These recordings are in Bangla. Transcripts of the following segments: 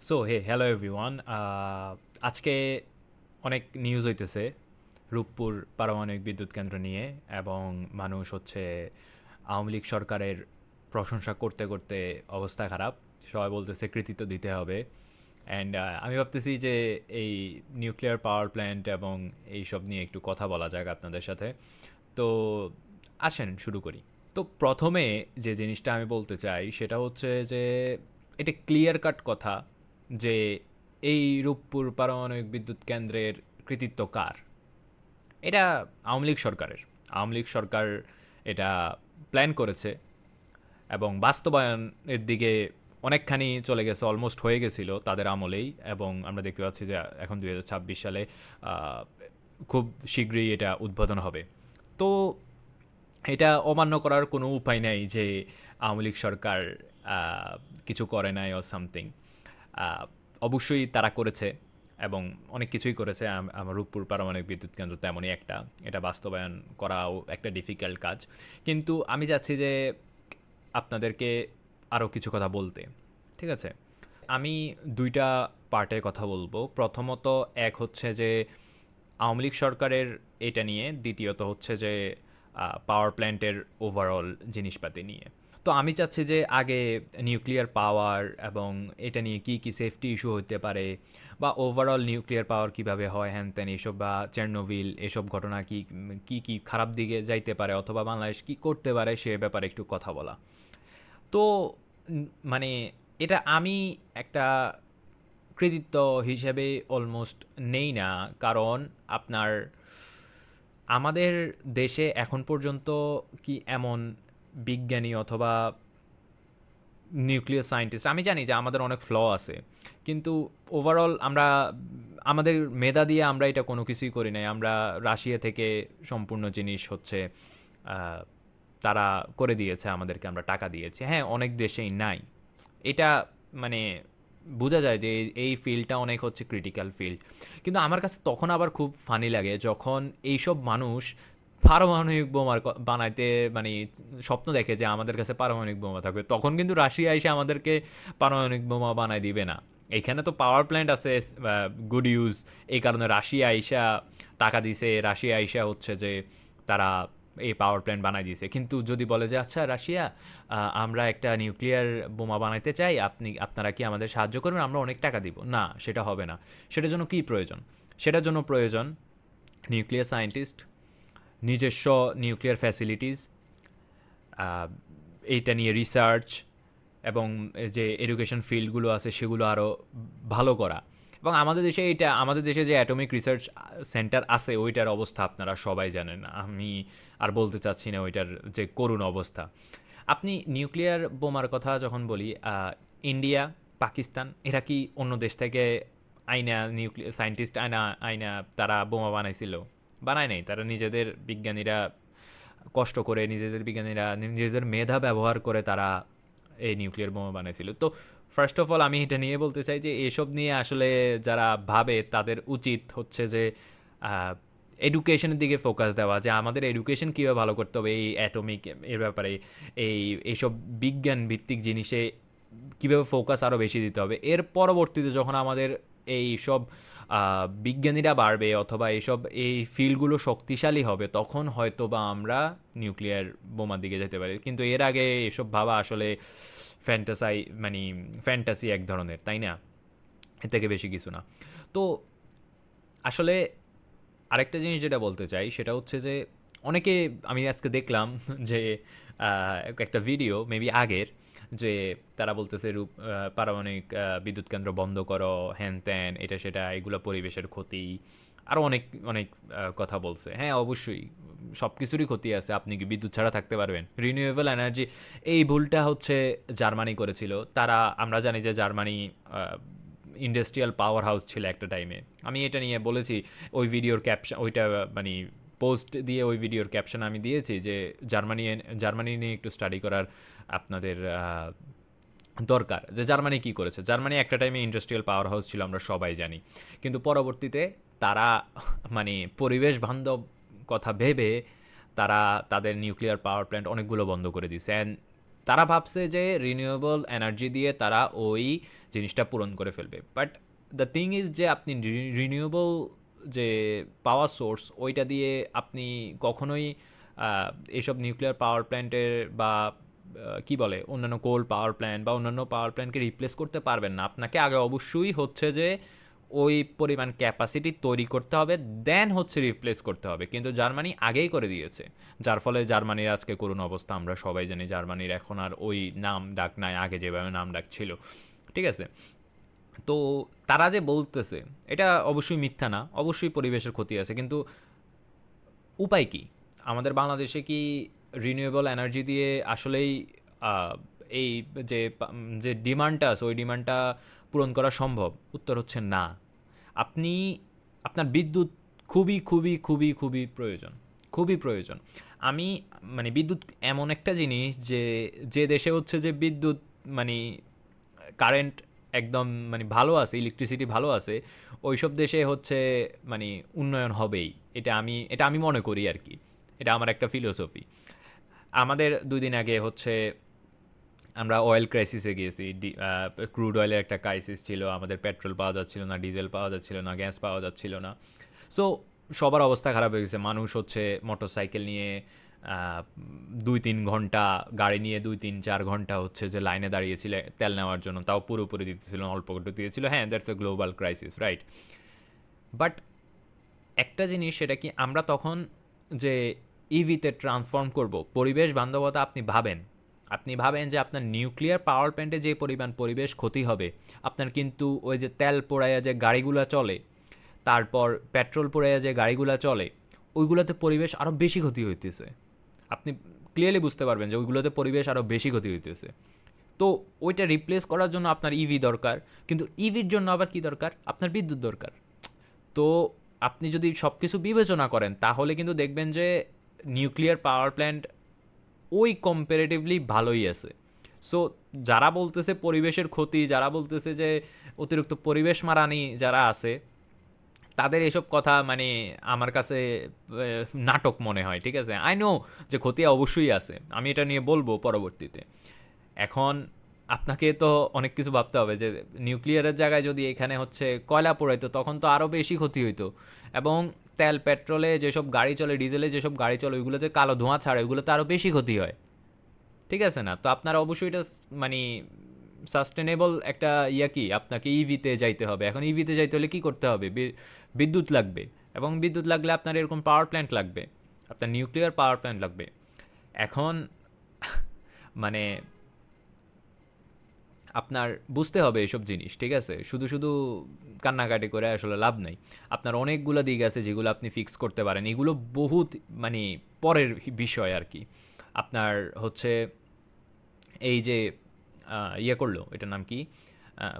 So hello everyone. আজকে অনেক নিউজ হইতেছে রূপপুর পারমাণবিক বিদ্যুৎ কেন্দ্র নিয়ে, এবং মানুষ হচ্ছে আওয়ামী লীগ সরকারের প্রশংসা করতে করতে অবস্থা খারাপ। সবাই বলতেছে কৃতিত্ব দিতে হবে। অ্যান্ড আমি ভাবতেছি যে এই নিউক্লিয়ার পাওয়ার প্ল্যান্ট এবং এইসব নিয়ে একটু কথা বলা যাক আপনাদের সাথে। তো আসেন শুরু করি। তো প্রথমে যে জিনিসটা আমি বলতে চাই সেটা হচ্ছে যে এটা ক্লিয়ার কাট কথা যে এই রূপপুর পারমাণবিক বিদ্যুৎ কেন্দ্রের কৃতিত্ব কার? এটা আওয়ামী লীগ সরকারের। আওয়ামী লীগ সরকার এটা প্ল্যান করেছে এবং বাস্তবায়নের দিকে অনেকখানি চলে গেছে, অলমোস্ট হয়ে গেছিল তাদের আমলেই, এবং আমরা দেখতে পাচ্ছি যে এখন 2026 সালে খুব শীঘ্রই এটা উদ্বোধন হবে। তো এটা অমান্য করার কোনো উপায় নাই যে আওয়ামী লীগ সরকার কিছু করে নাই ও সামথিং। অবশ্যই তারা করেছে এবং অনেক কিছুই করেছে। আমার রূপপুর পারমাণবিক বিদ্যুৎ কেন্দ্র তেমনই একটা, এটা বাস্তবায়ন করাও একটা ডিফিকাল্ট কাজ। কিন্তু আমি চাচ্ছি যে আপনাদেরকে আরও কিছু কথা বলতে। ঠিক আছে, আমি দুইটা পার্টে কথা বলবো। প্রথমত এক হচ্ছে যে আওয়ামী লীগ সরকারের এটা নিয়ে, দ্বিতীয়ত হচ্ছে যে পাওয়ার প্ল্যান্টের ওভারঅল জিনিসপাতি নিয়ে। তো আমি চাচ্ছি যে আগে নিউক্লিয়ার পাওয়ার এবং এটা নিয়ে কি কি সেফটি ইস্যু হতে পারে, বা ওভারঅল নিউক্লিয়ার পাওয়ার কিভাবে হয় হ্যান ত্যান এসব, বা চেরনোবিল এসব ঘটনা কি কি কি খারাপ দিকে যাইতে পারে, অথবা বাংলাদেশ কি করতে পারে সে ব্যাপারে একটু কথা বলা। তো মানে এটা আমি একটা কৃতিত্ব হিসেবে অলমোস্ট নেই না, কারণ আপনার আমাদের দেশে এখন পর্যন্ত কি এমন বিজ্ঞানী অথবা নিউক্লিয়ার সায়েন্টিস্ট, আমি জানি যে আমাদের অনেক ফ্ল আছে, কিন্তু ওভারঅল আমরা আমাদের মেধা দিয়ে আমরা এটা কোনো কিছুই করি নাই। আমরা রাশিয়া থেকে সম্পূর্ণ জিনিস হচ্ছে আহ, তারা করে দিয়েছে আমাদেরকে, আমরা টাকা দিয়েছি। হ্যাঁ, অনেক দেশেই নাই এটা, মানে বোঝা যায় যে এই ফিল্ডটা অনেক হচ্ছে ক্রিটিক্যাল ফিল্ড। কিন্তু আমার কাছে তখন আবার খুব ফানি লাগে যখন এইসব মানুষ পারমাণবিক বোমা বানাইতে, মানে স্বপ্ন দেখে যে আমাদের কাছে পারমাণবিক বোমা থাকবে, তখন কিন্তু রাশিয়া এসে আমাদেরকে পারমাণবিক বোমা বানাই দিবে না। এইখানে তো পাওয়ার প্ল্যান্ট আছে, গুড ইউজ। এই কারণে রাশিয়া আইসা টাকা দিছে, রাশিয়া আইসা হচ্ছে যে তারা এই পাওয়ার প্ল্যান্ট বানাই দিয়েছে। কিন্তু যদি বলে যে আচ্ছা রাশিয়া, আমরা একটা নিউক্লিয়ার বোমা বানাইতে চাই, আপনারা কি আমাদের সাহায্য করবেন, আমরা অনেক টাকা দিব, না সেটা হবে না। সেটার জন্য কি প্রয়োজন? সেটার জন্য প্রয়োজন নিউক্লিয়ার সায়েন্টিস্ট, নিজস্ব নিউক্লিয়ার ফ্যাসিলিটিস, এইটা নিয়ে রিসার্চ, এবং যে এডুকেশন ফিল্ডগুলো আছে সেগুলো আরও ভালো করা। এবং আমাদের দেশে যে অ্যাটমিক রিসার্চ সেন্টার আছে ওইটার অবস্থা আপনারা সবাই জানেন, আমি আর বলতে চাচ্ছি না ওইটার যে করুণ অবস্থা। আপনি নিউক্লিয়ার বোমার কথা যখন বলি, ইন্ডিয়া, পাকিস্তান এরা কি অন্য দেশ থেকে আইনা নিউক্লিয়ার সায়েন্টিস্ট আইনা আইনা তারা বোমা বানাইছিল? বানায় নাই। তারা নিজেদের বিজ্ঞানীরা কষ্ট করে, নিজেদের বিজ্ঞানীরা নিজেদের মেধা ব্যবহার করে তারা এই নিউক্লিয়ার বোমা বানাইছিল। তো ফার্স্ট অফ অল আমি এটা নিয়ে বলতে চাই যে এসব নিয়ে আসলে যারা ভাবে তাদের উচিত হচ্ছে যে এডুকেশনের দিকে ফোকাস দেওয়া, যে আমাদের এডুকেশন কীভাবে ভালো করতে হবে এই অ্যাটমিক এর ব্যাপারে, এইসব বিজ্ঞান ভিত্তিক জিনিসে কীভাবে ফোকাস আরও বেশি দিতে হবে। এর পরবর্তীতে যখন আমাদের এই সব বিজ্ঞানীরা বাড়বে অথবা এই ফিল্ডগুলো শক্তিশালী হবে, তখন হয়তো বা আমরা নিউক্লিয়ার বোমার দিকে যেতে পারি। কিন্তু এর আগে এসব ভাবা আসলে মানে ফ্যান্টাসি এক ধরনের, তাই না? এর থেকে বেশি কিছু না। তো আসলে আরেকটা জিনিস যেটা বলতে চাই সেটা হচ্ছে যে অনেকে, আমি আজকে দেখলাম যে একটা ভিডিও মেবি আগের, যে তারা বলতেছে পারমাণবিক বিদ্যুৎ কেন্দ্র বন্ধ করো, হ্যান ত্যান এটা সেটা, এগুলো পরিবেশের ক্ষতি, আরও অনেক অনেক কথা বলছে। হ্যাঁ অবশ্যই সব কিছুরই ক্ষতি আছে, আপনি কি বিদ্যুৎ ছাড়া থাকতে পারবেন? রিনিউয়েবল এনার্জি, এই ভুলটা হচ্ছে জার্মানি করেছিল। তারা, আমরা জানি যে জার্মানি ইন্ডাস্ট্রিয়াল পাওয়ার হাউস ছিল একটা টাইমে। আমি এটা নিয়ে বলেছি ওই ভিডিওর ক্যাপশন, ওইটা মানে পোস্ট দিয়ে ওই ভিডিওর ক্যাপশন আমি দিয়েছি যে জার্মানি নিয়ে একটু স্টাডি করার আপনাদের দরকার, যে জার্মানি কি করেছে। জার্মানি একটা টাইমে ইন্ডাস্ট্রিয়াল পাওয়ার হাউস ছিল, আমরা সবাই জানি। কিন্তু পরবর্তীতে তারা মানে পরিবেশ বান্ধব কথা ভেবে তারা তাদের নিউক্লিয়ার পাওয়ার প্ল্যান্ট অনেকগুলো বন্ধ করে দিছে। অ্যান্ড তারা ভাবছে যে রিনিউয়েবল এনার্জি দিয়ে তারা ওই জিনিসটা পূরণ করে ফেলবে। বাট দ্য থিং ইজ যে আপনি রিনিউয়েবল যে পাওয়ার সোর্স ওইটা দিয়ে আপনি কখনোই আহ, এইসব নিউক্লিয়ার পাওয়ার প্ল্যান্টের বা কি বলে অন্যান্য কোল পাওয়ার প্ল্যান্ট বা অন্যান্য পাওয়ার প্ল্যান্টকে রিপ্লেস করতে পারবেন না। আপনাকে আগে অবশ্যই হচ্ছে যে ওই পরিমাণ ক্যাপাসিটি তৈরি করতে হবে, দেন হচ্ছে রিপ্লেস করতে হবে। কিন্তু জার্মানি আগেই করে দিয়েছে, যার ফলে জার্মানির আজকে করুণ অবস্থা আমরা সবাই জানি। জার্মানির এখন আর ওই নাম ডাক নাই, আগে যেভাবে নাম ডাক ছিল, ঠিক আছে? তো তারা যে বলতেছে এটা অবশ্যই মিথ্যা না, অবশ্যই পরিবেশের ক্ষতি আছে, কিন্তু উপায় কি? আমাদের বাংলাদেশে কি রিনিউয়েবল এনার্জি দিয়ে আসলেই আহ, এই যে ডিমান্ডটা আছে ওই ডিমান্ডটা পূরণ করা সম্ভব? উত্তর হচ্ছে না। আপনি আপনার বিদ্যুৎ খুবই খুবই খুবই খুবই প্রয়োজন, খুবই প্রয়োজন। আমি মানে বিদ্যুৎ এমন একটা জিনিস যে যে দেশে হচ্ছে যে বিদ্যুৎ মানে কারেন্ট একদম মানে ভালো আছে, ইলেকট্রিসিটি ভালো আছে, ওইসব দেশে হচ্ছে মানে উন্নয়ন হবেই। এটা আমি মনে করি আর কি। এটা আমার একটা ফিলোসফি। আমাদের 2 দিন আগে হচ্ছে আমরা অয়েল ক্রাইসিসে গিয়েছি। ক্রুড অয়েলের একটা ক্রাইসিস ছিল, আমাদের পেট্রোল পাওয়া যাচ্ছিল না, ডিজেল পাওয়া যাচ্ছিল না, গ্যাস পাওয়া যাচ্ছিল না। সো সবার অবস্থা খারাপ হয়ে গেছে। মানুষ হচ্ছে মোটর সাইকেল নিয়ে 2-3 ঘন্টা, গাড়ি নিয়ে 2-3-4 ঘন্টা হচ্ছে যে লাইনে দাঁড়িয়েছিল তেল নেওয়ার জন্য, তাও পুরোপুরি দিতেছিল না, অল্প একটু দিয়েছিল। হ্যাঁ, that's a global crisis, right? But একটা জিনিস, সেটা কি আমরা তখন যে ইভিতে ট্রান্সফর্ম করব, পরিবেশ বান্ধবতা আপনি ভাবেন যে আপনার নিউক্লিয়ার পাওয়ার প্ল্যান্টে যে পরিমাণ পরিবেশ ক্ষতি হবে, আপনার কিন্তু ওই যে তেল পোড়াইয়া যে গাড়িগুলো চলে, তারপর পেট্রোল পোড়াইয়া যে গাড়িগুলো চলে, ওইগুলোতে পরিবেশ আরও বেশি ক্ষতি হইতেছে। আপনি ক্লিয়ারলি বুঝতে পারবেন যে ওইগুলোতে পরিবেশ আরও বেশি ক্ষতি হইতেছে। তো ওইটা রিপ্লেস করার জন্য আপনার ইভি দরকার, কিন্তু ইভির জন্য আবার কি দরকার? আপনার বিদ্যুৎ দরকার। তো আপনি যদি সব কিছু বিবেচনা করেন তাহলে কিন্তু দেখবেন যে নিউক্লিয়ার পাওয়ার প্ল্যান্ট ওই কম্পারেটিভলি ভালোই আছে। সো যারা বলতেছে পরিবেশের ক্ষতি, যারা বলতেছে যে অতিরিক্ত পরিবেশ মারানি যারা আছে, তাদের এসব কথা মানে আমার কাছে নাটক মনে হয়, ঠিক আছে? আই নো যে ক্ষতি অবশ্যই আছে, আমি এটা নিয়ে বলবো পরবর্তীতে। এখন আপনাকে তো অনেক কিছু ভাবতে হবে যে নিউক্লিয়ারের জায়গায় যদি এখানে হচ্ছে কয়লা পোড়াইতো তখন তো আরও বেশি ক্ষতি হইতো। এবং তেল পেট্রোলে যেসব গাড়ি চলে, ডিজেলে যেসব গাড়ি চলে, ওইগুলোতে কালো ধোঁয়া ছাড়ে, ওইগুলোতে আরও বেশি ক্ষতি হয়, ঠিক আছে না? তো আপনারা অবশ্যই এটা মানে সাস্টেনেবল একটা কি আপনাকে ইভিতে যাইতে হবে। এখন ইভিতে যাইতে হলে কি করতে হবে? বিদ্যুৎ লাগবে, এবং বিদ্যুৎ লাগলে আপনার এরকম পাওয়ার প্ল্যান্ট লাগবে, আপনার নিউক্লিয়ার পাওয়ার প্ল্যান্ট লাগবে। এখন মানে আপনার বুঝতে হবে এসব জিনিস, ঠিক আছে? শুধু শুধু কান্নাকাটি করে আসলে লাভ নাই। আপনার অনেকগুলো দিক আছে যেগুলো আপনি ফিক্স করতে পারেন, এগুলো বহুত মানে পরের বিষয় আর কি। আপনার হচ্ছে এই যে করলো, এটার নাম কি, আহ,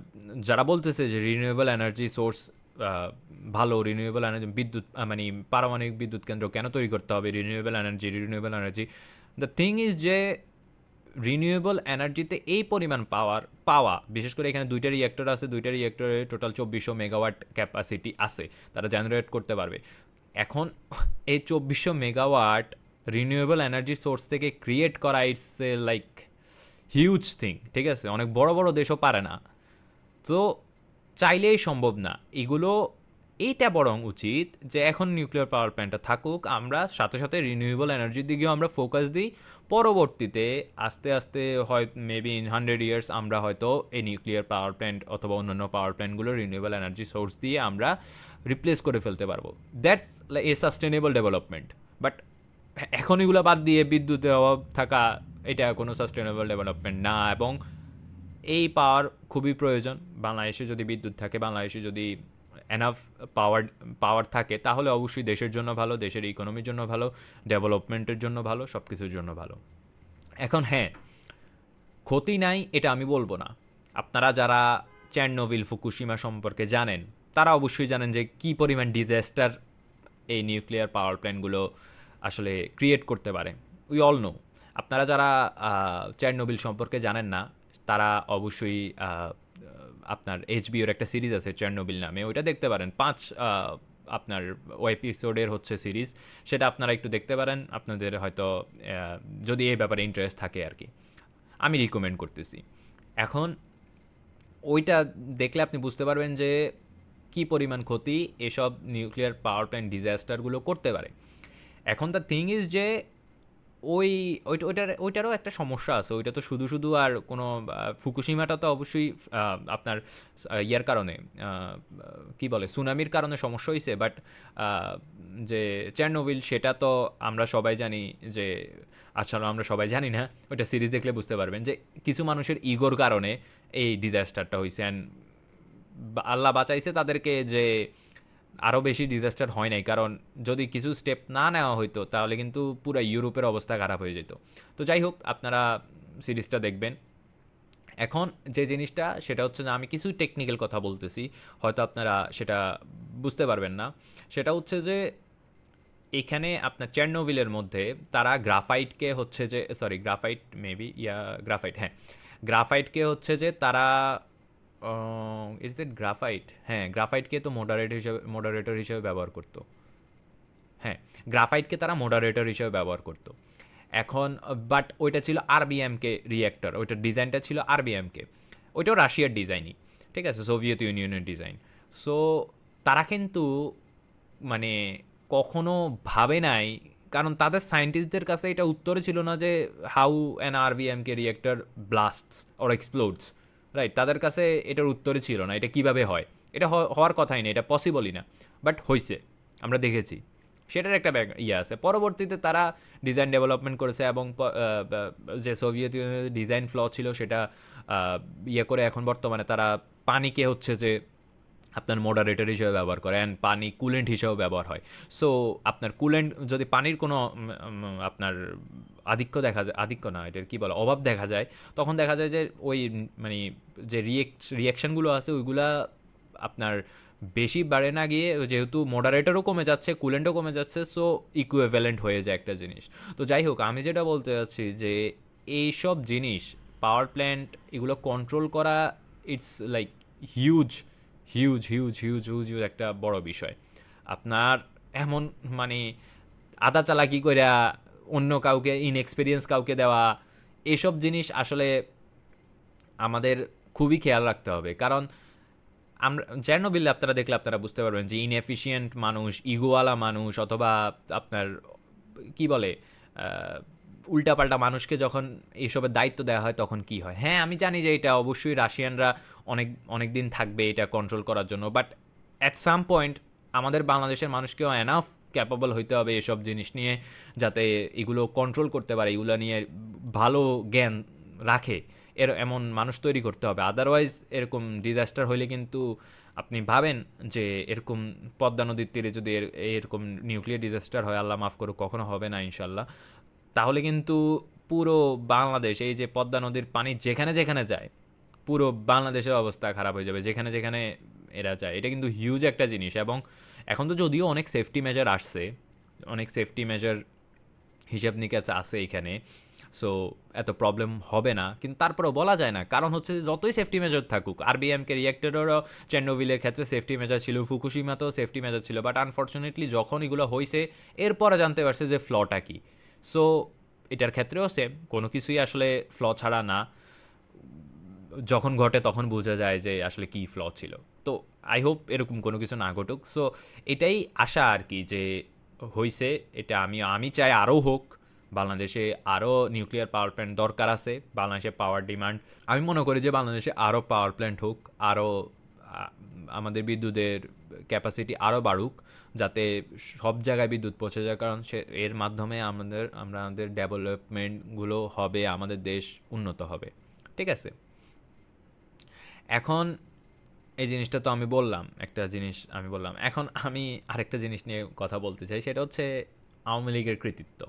যারা বলতেছে যে রিনিউয়েবল এনার্জি সোর্স ভালো, রিনিউয়েবল এনার্জি বিদ্যুৎ মানে পারমাণবিক বিদ্যুৎ কেন্দ্র কেন তৈরি করতে হবে, renewable energy. The thing is যে রিনিউয়েবল এনার্জিতে এই পরিমাণ পাওয়া, বিশেষ করে এখানে 2টা রিঅ্যাক্টর আছে, 2টা রিঅ্যাক্টরে টোটাল 2400 মেগাওয়াট ক্যাপাসিটি আছে, তারা জেনারেট করতে পারবে। এখন এই 2400 মেগাওয়াট রিনিউয়েবল এনার্জি সোর্স থেকে ক্রিয়েট করা, it's a like huge thing, ঠিক আছে? অনেক বড় বড় দেশও পারে না। তো চাইলেই সম্ভব না এগুলো। এইটা বরং উচিত যে এখন নিউক্লিয়ার পাওয়ার প্ল্যান্টটা থাকুক, আমরা সাথে সাথে রিনিউয়েবল এনার্জির দিকেও আমরা ফোকাস দিই। পরবর্তীতে আস্তে আস্তে হয় মেবি ইন 100 ইয়ার্স আমরা হয়তো এই নিউক্লিয়ার পাওয়ার প্ল্যান্ট অথবা অন্যান্য পাওয়ার প্ল্যান্টগুলো রিনিউয়েবল এনার্জি সোর্স দিয়ে আমরা রিপ্লেস করে ফেলতে পারবো। That's a sustainable development. But এখন এগুলো বাদ দিয়ে বিদ্যুতের অভাব থাকা, এটা কোনো সাস্টেনেবল ডেভেলপমেন্ট না। এবং এই পাওয়ার খুবই প্রয়োজন। বাংলাদেশে যদি বিদ্যুৎ থাকে, বাংলাদেশে যদি এনাফ পাওয়ার পাওয়ার থাকে, তাহলে অবশ্যই দেশের জন্য ভালো, দেশের ইকোনমির জন্য ভালো, ডেভেলপমেন্টের জন্য ভালো, সব কিছুর জন্য ভালো। এখন হ্যাঁ, ক্ষতি নাই এটা আমি বলবো না। আপনারা যারা চেরনোবিল ফুকুশিমা সম্পর্কে জানেন, তারা অবশ্যই জানেন যে কী পরিমাণ ডিজাস্টার এই নিউক্লিয়ার পাওয়ার প্ল্যান্টগুলো আসলে ক্রিয়েট করতে পারে। We all know. আপনারা যারা চেরনোবিল সম্পর্কে জানেন না, তারা অবশ্যই আপনার এইচবিওর একটা সিরিজ আছে চেরনোবিল নামে, ওইটা দেখতে পারেন। আপনার এপিসোডের হচ্ছে সিরিজ, সেটা আপনারা একটু দেখতে পারেন। আপনাদের হয়তো যদি এই ব্যাপারে ইন্টারেস্ট থাকে আর কি, আমি রিকমেন্ড করতেছি। এখন ওইটা দেখলে আপনি বুঝতে পারবেন যে কি পরিমাণ ক্ষতি এসব নিউক্লিয়ার পাওয়ার প্ল্যান্ট ডিজাস্টারগুলো করতে পারে। এখন দ্য থিং ইজ যে ওই ওইটারও একটা সমস্যা আছে। ওইটা তো শুধু শুধু আর কোনো ফুকুশিমাটা তো অবশ্যই আপনার ইয়ার কারণে কি বলে সুনামির কারণে সমস্যা হয়েছে, বাট যে চেরনোবিল সেটা তো আমরা সবাই জানি যে, আসলে আমরা সবাই জানি না, ওইটা সিরিজ দেখলে বুঝতে পারবেন যে কিছু মানুষের ইগোর কারণে এই ডিজাস্টারটা হয়েছে। অ্যান্ড আল্লাহ বাঁচাইছে তাদেরকে যে আরও বেশি ডিজাস্টার হয় নাই, কারণ যদি কিছু স্টেপ না নেওয়া হইতো তাহলে কিন্তু পুরো ইউরোপের অবস্থা খারাপ হয়ে যেত। তো যাই হোক, আপনারা সিরিজটা দেখবেন। এখন যে জিনিসটা সেটা হচ্ছে যে আমি কিছু টেকনিক্যাল কথা বলতেছি, হয়তো আপনারা সেটা বুঝতে পারবেন না। সেটা হচ্ছে যে এখানে আপনার চেরনোবিলের মধ্যে তারা গ্রাফাইটকে হচ্ছে যে, সরি গ্রাফাইট মেবি, গ্রাফাইট, হ্যাঁ গ্রাফাইটকে হচ্ছে যে তারা, ইজ ইট গ্রাফাইট, হ্যাঁ গ্রাফাইটকে তো মডারেটর হিসেবে ব্যবহার করতো। হ্যাঁ, গ্রাফাইটকে তারা মডারেটর হিসেবে ব্যবহার করতো। এখন বাট ওইটা ছিল আরবিএমকে রিঅ্যাক্টর, ওইটার ডিজাইনটা ছিল আরবিএমকে, ওইটাও রাশিয়ার ডিজাইনই, ঠিক আছে, সোভিয়েত ইউনিয়নের ডিজাইন। সো তারা কিন্তু মানে কখনো ভাবে নাই, কারণ তাদের সায়েন্টিস্টদের কাছে এটা উত্তরে ছিল না যে how an RBMK reactor blasts or explodes, right? তাদের কাছে এটার উত্তরে ছিল না এটা কিভাবে হয়। এটা হওয়ার কথাই না, এটা পসিবলই না, বাট হয়েছে, আমরা দেখেছি। সেটার একটা ইয়ে আছে। পরবর্তীতে তারা ডিজাইন ডেভেলপমেন্ট করেছে এবং যে সোভিয়েত ইউনিয়নের ডিজাইন ফ্ল ছিল সেটা ইয়ে করে এখন বর্তমানে তারা পানিকে হচ্ছে যে আপনার মডারেটর হিসেবে ব্যবহার করে, অ্যান্ড পানি কুলেন্ট হিসেবেও ব্যবহার হয়। সো আপনার কুলেন্ট যদি পানির কোনো আপনার আধিক্য দেখা যায়, আধিক্য না এটার কী বলে, অভাব দেখা যায়, তখন দেখা যায় যে ওই মানে যে রিয়াকশানগুলো আছে ওইগুলা আপনার বেশি বাড়ে না গিয়ে, যেহেতু মডারেটরও কমে যাচ্ছে কুলেন্টও কমে যাচ্ছে, সো ইকুইভ্যালেন্ট হয়ে যায় একটা জিনিস। তো যাই হোক, আমি যেটা বলতে চাচ্ছি যে এইসব জিনিস পাওয়ার প্ল্যান্ট এগুলো কন্ট্রোল করা, it's like huge huge huge huge huge একটা বড় বিষয়। আপনার এমন মানে আদা চালাকি কইরা অন্য কাউকে ইনএক্সপিরিয়েন্স কাউকে দেওয়া, এসব জিনিস আসলে আমাদের খুবই খেয়াল রাখতে হবে। কারণ আমরা চেরনোবিল আপনারা দেখলে আপনারা বুঝতে পারবেন যে ইনএফিশিয়েন্ট মানুষ, ইগোওয়ালা মানুষ, অথবা আপনার কি বলে উল্টাপাল্টা মানুষকে যখন এইসবের দায়িত্ব দেওয়া হয় তখন কি হয়। হ্যাঁ আমি জানি যে এটা অবশ্যই রাশিয়ানরা অনেক অনেক দিন থাকবে এটা কন্ট্রোল করার জন্য, বাট অ্যাট সাম পয়েন্ট আমাদের বাংলাদেশের মানুষকেও এনাফ ক্যাপাবল হইতে হবে এসব জিনিস নিয়ে, যাতে এগুলো কন্ট্রোল করতে পারে, এগুলো নিয়ে ভালো জ্ঞান রাখে, এমন মানুষ তৈরি করতে হবে। আদারওয়াইজ এরকম ডিজাস্টার হইলে কিন্তু আপনি ভাবেন যে এরকম পদ্মা নদীর তীরে যদি এরকম নিউক্লিয়ার ডিজাস্টার হয়, আল্লাহ মাফ করুক, কখনো হবে না ইনশাল্লাহ, তাহলে কিন্তু পুরো বাংলাদেশ, এই যে পদ্মা নদীর পানি যেখানে যেখানে যায় পুরো বাংলাদেশের অবস্থা খারাপ হয়ে যাবে, যেখানে যেখানে এরা যায়। এটা কিন্তু হিউজ একটা জিনিস। এবং এখন তো যদিও অনেক সেফটি মেজার আসছে, অনেক সেফটি মেজার হিসাব নিকাশ আছে এখানে, সো এত প্রবলেম হবে না, কিন্তু তারপরেও বলা যায় না। কারণ হচ্ছে যতই সেফটি মেজার থাকুক, আরবিএমকে রিঅ্যাক্টরেরও চেরনোবিলের ক্ষেত্রে সেফটি মেজার ছিল, ফুকুশিমাতেও সেফটি মেজার ছিল, বাট আনফর্চুনেটলি যখন এগুলো হয়েছে এরপরে জানতে পারছে যে ফ্লটা কী। সো এটার ক্ষেত্রেও সেম, কোনো কিছুই আসলে ফ্ল ছাড়া না, যখন ঘটে তখন বোঝা যায় যে আসলে কী ফ্ল ছিল। তো আই হোপ এরকম কোনো কিছু না ঘটুক। সো এটাই আশা আর কি, যে হইছে এটা, আমি চাই আরও হোক, বাংলাদেশে আরও নিউক্লিয়ার পাওয়ার প্ল্যান্ট দরকার আছে। বাংলাদেশে পাওয়ার ডিমান্ড, আমি মনে করি যে বাংলাদেশে আরও পাওয়ার প্ল্যান্ট হোক, আরও আমাদের বিদ্যুতের ক্যাপাসিটি আরও বাড়ুক, যাতে সব জায়গায় বিদ্যুৎ পৌঁছে যায়, কারণ এর মাধ্যমে আমাদের ডেভেলপমেন্টগুলো হবে, আমাদের দেশ উন্নত হবে। ঠিক আছে, এখন এই জিনিসটা তো আমি বললাম, একটা জিনিস আমি বললাম, এখন আমি আরেকটা জিনিস নিয়ে কথা বলতে চাই, সেটা হচ্ছে আওয়ামী লীগের কৃতিত্ব।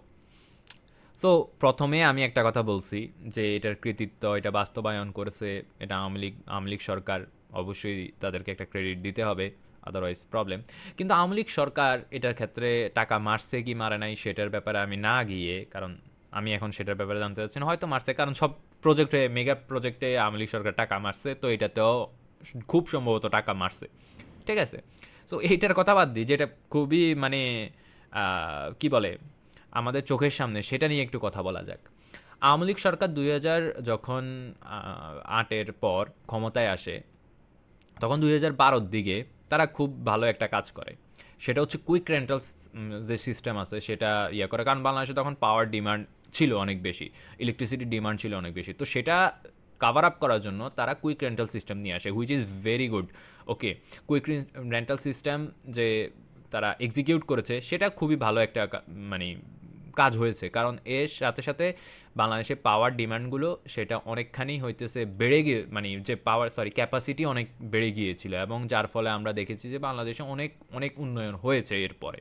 সো প্রথমে আমি একটা কথা বলছি যে এটার কৃতিত্ব, এটা বাস্তবায়ন করেছে এটা আওয়ামী লীগ সরকার, অবশ্যই তাদেরকে একটা ক্রেডিট দিতে হবে, আদারওয়াইজ প্রবলেম। কিন্তু আওয়ামী লীগ সরকার এটার ক্ষেত্রে টাকা মারছে কি মারে নাই সেটার ব্যাপারে আমি না গিয়ে, কারণ আমি এখন সেটার ব্যাপারে জানতে চাচ্ছি না, হয়তো মারছে, কারণ সব প্রজেক্টে, মেগা প্রজেক্টে আওয়ামী লীগ সরকার টাকা মারছে, তো এটাতেও খুব সম্ভবত টাকা মারছে। ঠিক আছে, সো এইটার কথা বাদ দিই, যেটা খুবই মানে কি বলে আমাদের চোখের সামনে, সেটা নিয়ে একটু কথা বলা যাক। আওয়ামী লীগ সরকার ২০০০ যখন ৮-এর পর ক্ষমতায় আসে, তখন ২০১২-র দিকে তারা খুব ভালো একটা কাজ করে। সেটা হচ্ছে কুইক রেন্টাল যে সিস্টেম আছে সেটা ইয়ে করে। কারণ বাংলাদেশে তখন পাওয়ার ডিমান্ড ছিল অনেক বেশি। ইলেকট্রিসিটির ডিমান্ড ছিল অনেক বেশি। তো সেটা কাভার আপ করার জন্য তারা কুইক রেন্টাল সিস্টেম নিয়ে আসে, which is very good. Okay, quick rental system যে তারা এক্সিকিউট করেছে সেটা খুবই ভালো একটা মানে কাজ হয়েছে। কারণ এর সাথে সাথে বাংলাদেশে পাওয়ার ডিমান্ডগুলো সেটা অনেকখানি হইতেছে বেড়ে গিয়ে, মানে যে পাওয়ার ক্যাপাসিটি অনেক বেড়ে গিয়েছিল, এবং যার ফলে আমরা দেখেছি যে বাংলাদেশে অনেক অনেক উন্নয়ন হয়েছে এরপরে।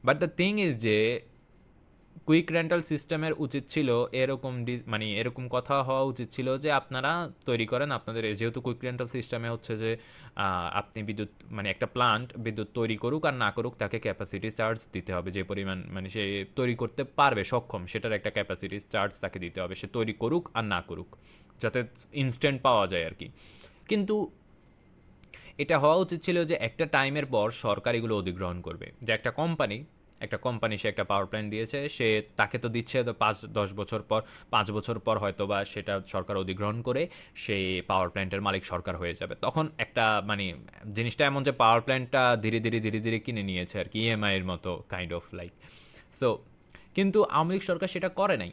বাট দ্য থিং ইজ যে কুইক রেন্টাল সিস্টেমের উচিত ছিল এরকম মানে এরকম কথা হওয়া উচিত ছিল যে আপনারা তৈরি করেন আপনাদের, যেহেতু কুইক রেন্টাল সিস্টেমে হচ্ছে যে আপনি বিদ্যুৎ মানে একটা প্লান্ট বিদ্যুৎ তৈরি করুক আর না করুক তাকে ক্যাপাসিটি চার্জ দিতে হবে, যে পরিমাণ মানে সে তৈরি করতে পারবে সক্ষম সেটার একটা ক্যাপাসিটি চার্জ তাকে দিতে হবে, সে তৈরি করুক আর না করুক, যাতে ইনস্ট্যান্ট পাওয়া যায় আর কি। কিন্তু এটা হওয়া উচিত ছিল যে একটা টাইমের পর সরকার এগুলো অধিগ্রহণ করবে, যে একটা কোম্পানি সে একটা পাওয়ার প্ল্যান্ট দিয়েছে, সে তাকে তো দিচ্ছে তো 5-10 বছর পর, 5 বছর পর হয়তো বা সেটা সরকার অধিগ্রহণ করে সেই পাওয়ার প্ল্যান্টের মালিক সরকার হয়ে যাবে। তখন একটা মানে জিনিসটা এমন যে পাওয়ার প্ল্যান্টটা ধীরে ধীরে ধীরে ধীরে কিনে নিয়েছে আর কি, ইএমআই এর মতো কাইন্ড অফ লাইক। সো কিন্তু আওয়ামী লীগ সরকার সেটা করে নাই।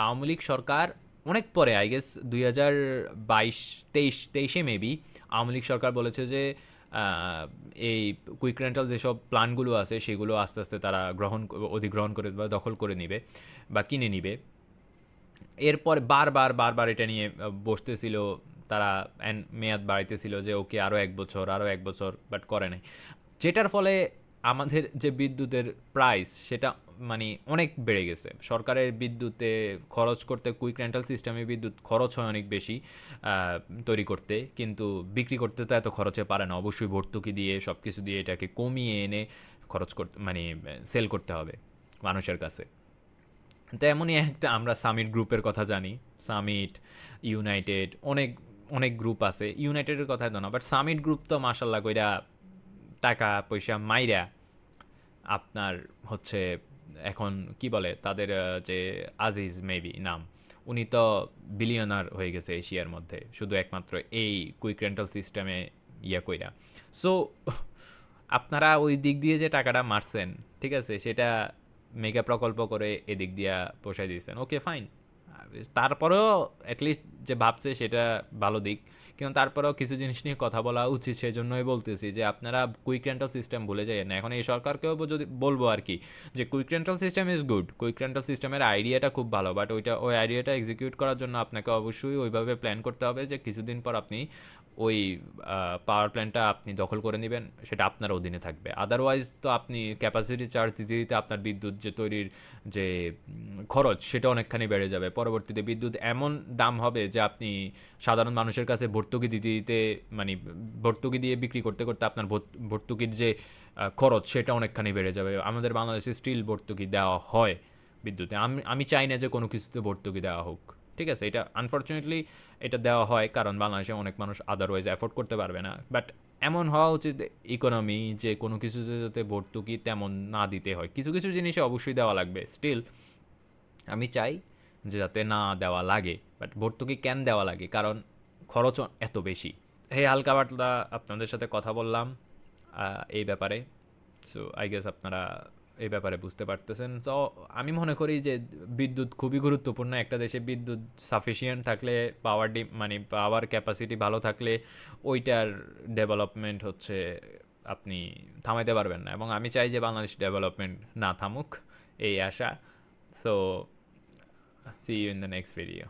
আওয়ামী লীগ সরকার অনেক পরে, I guess 2022-23 maybe, Awami League সরকার বলেছে যে এই কুইক রেন্টাল যেসব প্ল্যানগুলো আছে সেগুলো আস্তে আস্তে তারা অধিগ্রহণ করে বা দখল করে নিবে বা কিনে নিবে। এরপর বারবার বারবার এটা নিয়ে বসতেছিল তারা, অ্যান্ড মেয়াদ বাড়াইতেছিল যে ওকে আরও 1 বছর আরও 1 বছর, বাট করে নাই। যেটার ফলে আমাদের যে বিদ্যুতের প্রাইস সেটা মানে অনেক বেড়ে গেছে। সরকারের বিদ্যুতে খরচ করতে, কুইক রেন্টাল সিস্টেমে বিদ্যুৎ খরচ হয় অনেক বেশি তৈরি করতে, কিন্তু বিক্রি করতে তো এত খরচে পারে না, অবশ্যই ভর্তুকি দিয়ে সব কিছু দিয়ে এটাকে কমিয়ে এনে খরচ করতে মানে সেল করতে হবে মানুষের কাছে। তো এমনই একটা আমরা সামিট গ্রুপের কথা জানি। সামিট, ইউনাইটেড, অনেক অনেক গ্রুপ আছে। ইউনাইটেডের কথা তো না, বাট সামিট গ্রুপ তো মাশাল্লাহ কইরা টাকা পয়সা মাইরা আপনার হচ্ছে এখন কি বলে তাদের যে আজিজ মেবি নাম, উনি তো বিলিয়নার হয়ে গেছে এশিয়ার মধ্যে, শুধু একমাত্র এই কুইক রেন্টাল সিস্টেমে ইয়া কইরা। সো আপনারা ওই দিক দিয়ে যে টাকাটা মারছেন, ঠিক আছে, সেটা মেগা প্রকল্প করে এদিক দিয়া পোষায় দিয়েছেন, ওকে ফাইন। তারপরেও অ্যাটলিস্ট যে ভাবছে সেটা ভালো দিক, কিন্তু তারপরেও কিছু জিনিস নিয়ে কথা বলা উচিত, সেজন্যই বলতেছি যে আপনারা কুইক রেন্টাল সিস্টেম ভুলে যায় না। এখন এই সরকারকেও যদি বলবো আর কি, যে quick rental system is good, quick rental সিস্টেমের আইডিয়াটা খুব ভালো, বাট ওই আইডিয়াটা এক্সিকিউট করার জন্য আপনাকে অবশ্যই ওইভাবে প্ল্যান করতে হবে যে কিছুদিন পর আপনি ওই পাওয়ার প্ল্যান্টটা আপনি দখল করে নেবেন, সেটা আপনার অধীনে থাকবে। আদারওয়াইজ তো আপনি ক্যাপাসিটি চার্জ দিতে দিতে আপনার বিদ্যুৎ যে তৈরির যে খরচ সেটা অনেকখানি বেড়ে যাবে। পরবর্তীতে বিদ্যুৎ এমন দাম হবে যে আপনি সাধারণ মানুষের কাছে ভর্তুকি দিতে দিতে মানে ভর্তুকি দিয়ে বিক্রি করতে করতে আপনার ভর্তুকির যে খরচ সেটা অনেকখানি বেড়ে যাবে। আমাদের বাংলাদেশে স্টিল ভর্তুকি দেওয়া হয় বিদ্যুতে। আমি আমি চাই না যে কোনো কিছুতে ভর্তুকি দেওয়া হোক, ঠিক আছে, এটা আনফর্চুনেটলি এটা দেওয়া হয় কারণ বাংলাদেশে অনেক মানুষ আদারওয়াইজ অ্যাফোর্ড করতে পারবে না। বাট এমন হওয়া উচিত ইকোনমি যে কোনো কিছুতে যাতে ভর্তুকি তেমন না দিতে হয়, কিছু কিছু জিনিসে অবশ্যই দেওয়া লাগবে স্টিল। আমি চাই যে যাতে না দেওয়া লাগে, বাট ভর্তুকি কেন দেওয়া লাগে, কারণ খরচ এত বেশি। হালকা পাতলা আপনাদের সাথে কথা বললাম এই ব্যাপারে। সো আই গেস আপনারা এই ব্যাপারে বুঝতে পারতেছেন। সো আমি মনে করি যে বিদ্যুৎ খুবই গুরুত্বপূর্ণ। একটা দেশে বিদ্যুৎ সাফিসিয়েন্ট থাকলে, মানে পাওয়ার ক্যাপাসিটি ভালো থাকলে ওইটার ডেভেলপমেন্ট হচ্ছে আপনি থামাইতে পারবেন না, এবং আমি চাই যে বাংলাদেশ ডেভেলপমেন্ট না থামুক, এই আশা। So see you in the next video.